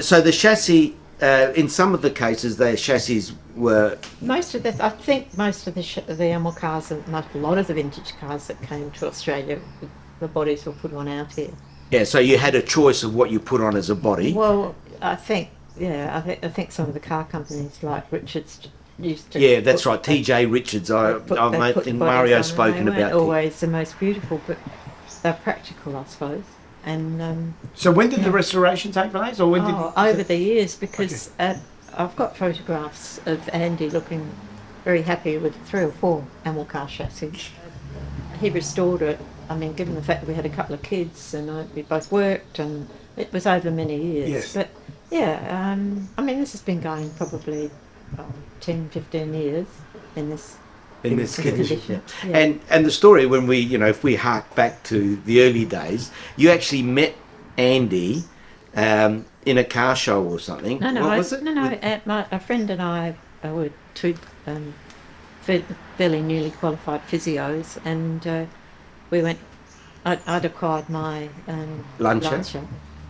So the chassis, in some of the cases, their chassis were... I think most of the Amilcars, a lot of the vintage cars that came to Australia, the bodies were put on out here. Yeah, so you had a choice of what you put on as a body. Well, I think some of the car companies like Richards used to... Yeah, that's right, TJ Richards. I think Mario's spoken about that. Always the most beautiful, but they're practical, I suppose. And so when did the restoration take place, or when over the years, because I've got photographs of Andy looking very happy with 3 or 4 Amilcar chassis. He restored it. I mean, given the fact that we had a couple of kids and we both worked, and it was over many years. Yes. But yeah, I mean, this has been going probably 10, 15 years in this condition. Yeah. And the story, when we, if we hark back to the early days, you actually met Andy in a car show or something. No, what was it? A friend and I were 2 fairly newly qualified physios, and we went. I'd acquired my Lancia,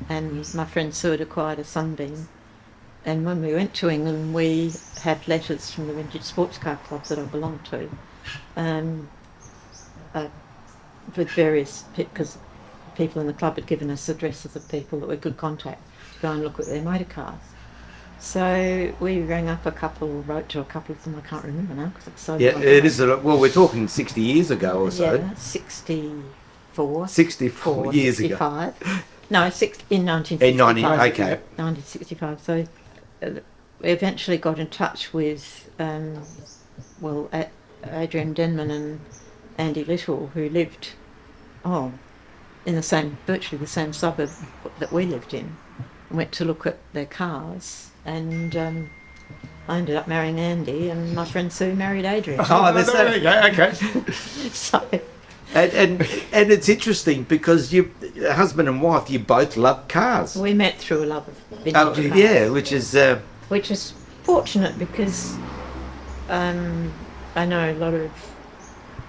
and my friend Sue had acquired a Sunbeam. And when we went to England, we had letters from the Vintage Sports Car Club that I belonged to, with various, because people in the club had given us addresses of people that we could contact to go and look at their motor cars. So we rang up a couple, wrote to a couple of them, I can't remember now because it's so long. It is, well, we're talking 60 years ago or so. Yeah, 64 years 65. Ago. No, in 1965. In 1965. So we eventually got in touch with, Adrian Denman and Andy Little, who lived, in virtually the same suburb that we lived in, and went to look at their cars, and I ended up marrying Andy, and my friend Sue married Adrian. There you go. Okay. So, and it's interesting because you, husband and wife, you both love cars. We met through a love of vintage cars. Yeah, which is fortunate because I know a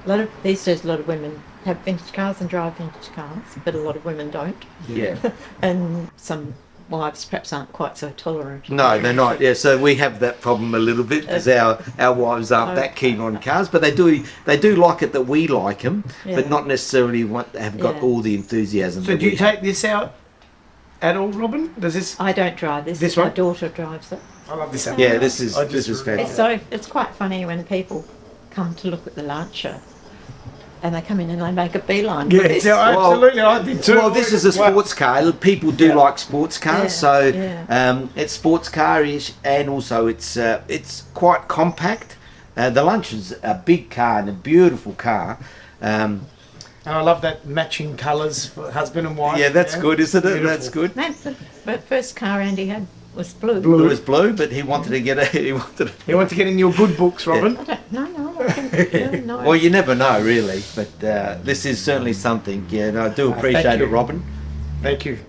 lot of these days a lot of women have vintage cars and drive vintage cars, but a lot of women don't. Yeah. And some wives perhaps aren't quite so tolerant. No, they're not. Yeah, so we have that problem a little bit because our wives aren't that keen on cars, but they do like it that we like them, but not necessarily have got all the enthusiasm. So do you take this out at all, Robin? Does this? I don't drive this. This one? My daughter drives it. I love this. Yeah, this is fantastic. It's quite funny when people come to look at the Lancia. And they come in and they make a beeline. Yeah, absolutely. I did too. Well, this is a sports car. People do like sports cars, it's sports car-ish, and also it's quite compact. The Lancia's a big car and a beautiful car. And I love that matching colours for husband and wife. Yeah, that's good, isn't it? Beautiful. That's good. The first car Andy had was blue. It was blue, but he wanted to get it. He wanted to get in your good books, Robin. I don't know. I think, no. Well, you never know, really. But this is certainly something. Yeah, and I do appreciate it, Robin. Thank you.